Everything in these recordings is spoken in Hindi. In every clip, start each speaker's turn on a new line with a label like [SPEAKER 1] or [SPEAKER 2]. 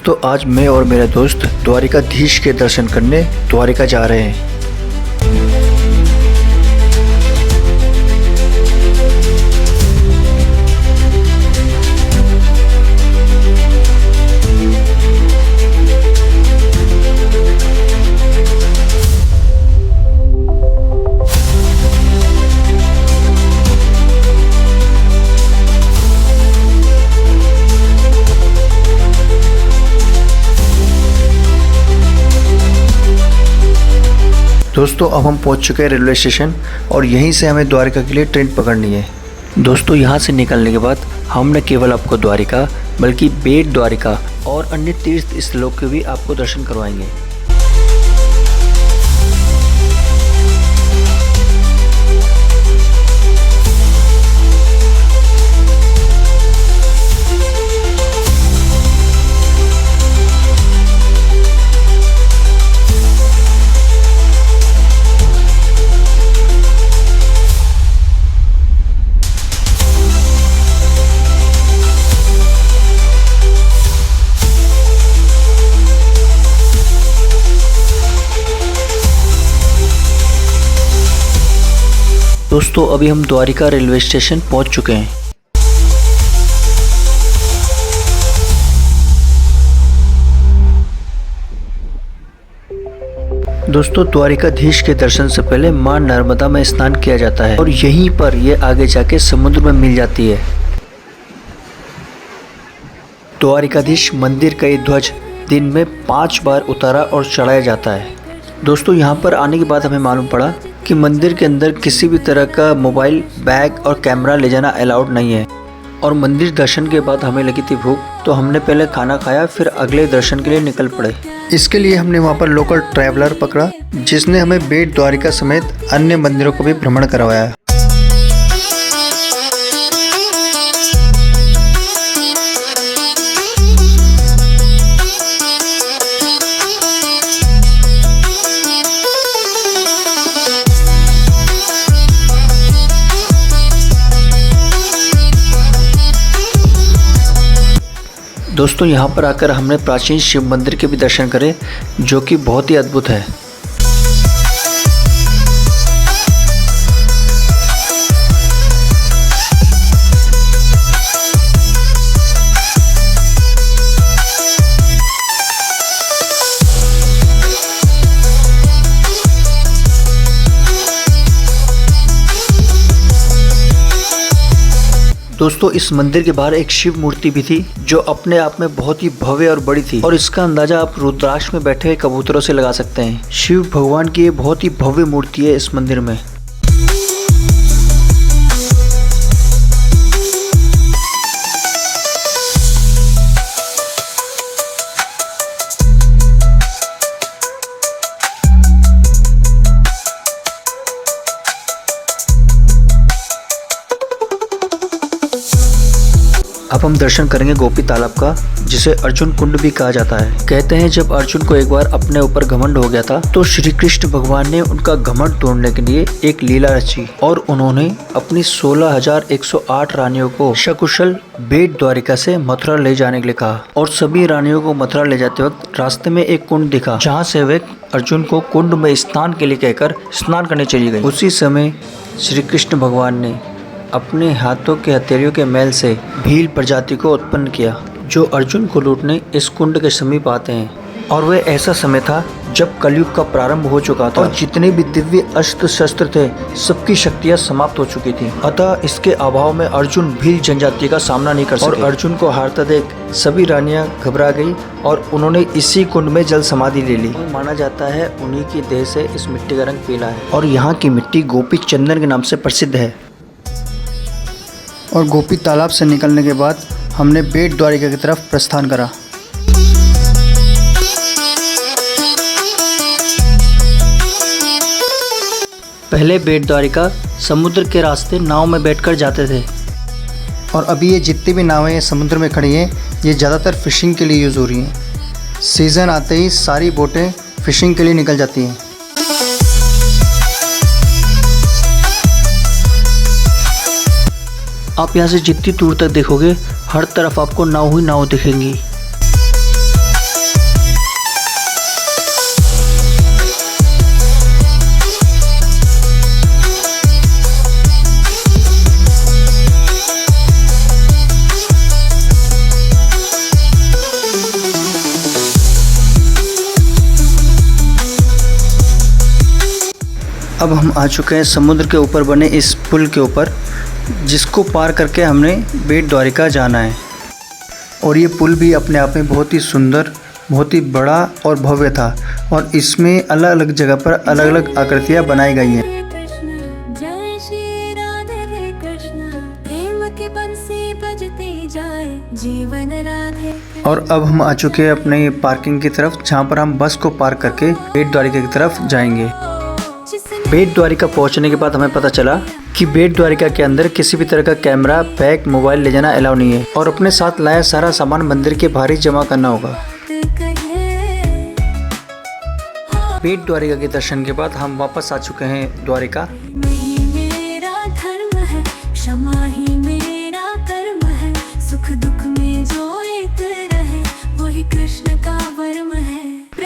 [SPEAKER 1] दोस्तों आज मैं और मेरे दोस्त द्वारिकाधीश के दर्शन करने द्वारिका जा रहे हैं। दोस्तों अब हम पहुंच चुके हैं रेलवे स्टेशन और यहीं से हमें द्वारिका के लिए ट्रेन पकड़नी है। दोस्तों यहां से निकलने के बाद हम न केवल आपको द्वारिका बल्कि बेट द्वारिका और अन्य तीर्थ स्थलों के भी आपको दर्शन करवाएंगे। दोस्तों अभी हम द्वारिका रेलवे स्टेशन पहुंच चुके हैं। दोस्तों द्वारिकाधीश के दर्शन से पहले मां नर्मदा में स्नान किया जाता है और यहीं पर ये आगे जाके समुद्र में मिल जाती है। द्वारिकाधीश मंदिर का ये ध्वज दिन में 5 बार उतारा और चढ़ाया जाता है। दोस्तों यहाँ पर आने के बाद हमें मालूम पड़ा कि मंदिर के अंदर किसी भी तरह का मोबाइल, बैग और कैमरा ले जाना अलाउड नहीं है। और मंदिर दर्शन के बाद हमें लगी थी भूख, तो हमने पहले खाना खाया फिर अगले दर्शन के लिए निकल पड़े। इसके लिए हमने वहाँ पर लोकल ट्रैवलर पकड़ा जिसने हमें बेट द्वारिका समेत अन्य मंदिरों को भी भ्रमण करवाया। दोस्तों यहाँ पर आकर हमने प्राचीन शिव मंदिर के भी दर्शन करे जो कि बहुत ही अद्भुत है। दोस्तों इस मंदिर के बाहर एक शिव मूर्ति भी थी जो अपने आप में बहुत ही भव्य और बड़ी थी और इसका अंदाजा आप रुद्राक्ष में बैठे कबूतरों से लगा सकते हैं। शिव भगवान की ये बहुत ही भव्य मूर्ति है इस मंदिर में। अब हम दर्शन करेंगे गोपी तालाब का, जिसे अर्जुन कुंड भी कहा जाता है। कहते हैं जब अर्जुन को एक बार अपने ऊपर घमंड हो गया था तो श्री कृष्ण भगवान ने उनका घमंड तोड़ने के लिए एक लीला रची और उन्होंने अपनी 16,108 रानियों को सकुशल बेट द्वारिका से मथुरा ले जाने के लिए कहा। और सभी रानियों को मथुरा ले जाते वक्त रास्ते में एक कुंड दिखा जहाँ से वे अर्जुन को कुंड में स्नान के लिए कहकर स्नान करने चली गई। उसी समय श्री कृष्ण भगवान ने अपने हाथों के हथेलियों के मैल से भील प्रजाति को उत्पन्न किया जो अर्जुन को लूटने इस कुंड के समीप आते हैं। और वह ऐसा समय था जब कलयुग का प्रारंभ हो चुका था और जितने भी दिव्य अस्त्र शस्त्र थे सबकी शक्तियां समाप्त हो चुकी थी। अतः इसके अभाव में अर्जुन भील जनजाति का सामना नहीं कर सके और अर्जुन को हारता देख सभी रानियां घबरा गई और उन्होंने इसी कुंड में जल समाधि ले ली। माना जाता है उन्हीं की देह से इस मिट्टी का रंग पीला है और यहाँ की मिट्टी गोपी चंदन के नाम से प्रसिद्ध है। और गोपी तालाब से निकलने के बाद हमने बेट द्वारिका की तरफ प्रस्थान करा। पहले बेट द्वारिका समुद्र के रास्ते नाव में बैठकर जाते थे और अभी ये जितनी भी नावें समुद्र में खड़ी हैं ये ज़्यादातर फिशिंग के लिए यूज़ हो रही हैं। सीज़न आते ही सारी बोटें फिशिंग के लिए निकल जाती हैं। आप यहाँ से जितनी दूर तक देखोगे हर तरफ आपको नाव ही नाव दिखेंगी। अब हम आ चुके हैं समुद्र के ऊपर बने इस पुल के ऊपर, जिसको पार करके हमने बेट द्वारिका जाना है। और ये पुल भी अपने आप में बहुत ही सुंदर, बहुत ही बड़ा और भव्य था, और इसमें अलग अलग जगह पर अलग अलग आकृतियाँ बनाई गई हैं। और अब हम आ चुके हैं अपने पार्किंग की तरफ, जहाँ पर हम बस को पार्क करके बेट द्वारिका की तरफ जाएंगे। बेट द्वारिका पहुँचने के बाद हमें पता चला कि बेट द्वारिका के अंदर किसी भी तरह का कैमरा, बैग, मोबाइल ले जाना अलाउ नहीं है, और अपने साथ लाया सारा सामान मंदिर के बाहर ही जमा करना होगा। बेट द्वारिका के दर्शन के बाद हम वापस आ चुके हैं द्वारिका।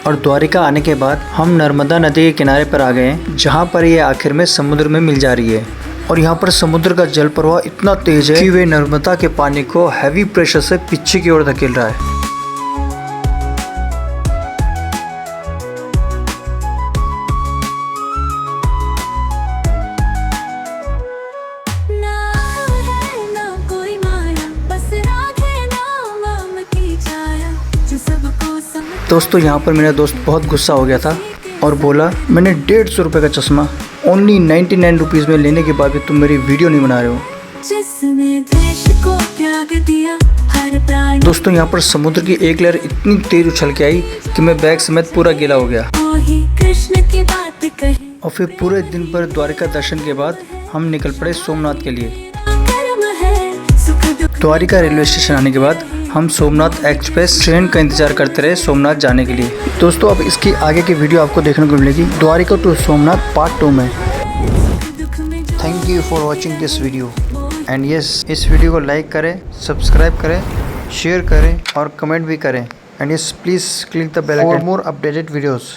[SPEAKER 1] और द्वारिका आने के बाद हम नर्मदा नदी के किनारे पर आ गए हैं, जहाँ पर ये आखिर में समुद्र में मिल जा रही है। और यहाँ पर समुद्र का जल प्रवाह इतना तेज है कि वे नर्मदा के पानी को हैवी प्रेशर से पीछे की ओर धकेल रहा है। दोस्तों यहाँ पर मेरा दोस्त बहुत गुस्सा हो गया था और बोला, मैंने 150 रुपये का चश्मा ओनली 99 रुपीज़ में लेने के बाद भी तुम मेरी वीडियो नहीं बना रहे हो। दोस्तों यहाँ पर समुद्र की एक लहर इतनी तेज उछल के आई कि मैं बैग समेत पूरा गीला हो गया। और फिर पूरे दिन भर द्वारिका दर्शन के बाद हम निकल पड़े सोमनाथ के लिए। द्वारिका रेलवे स्टेशन आने के बाद हम सोमनाथ एक्सप्रेस ट्रेन का इंतजार करते रहे सोमनाथ जाने के लिए। दोस्तों अब इसकी आगे की वीडियो आपको देखने को मिलेगी द्वारिका टू सोमनाथ पार्ट 2 में। Thank you for watching this video and yes, इस वीडियो को लाइक करें, सब्सक्राइब करें, शेयर करें और कमेंट भी करें। And yes, please click the bell icon for more updated videos.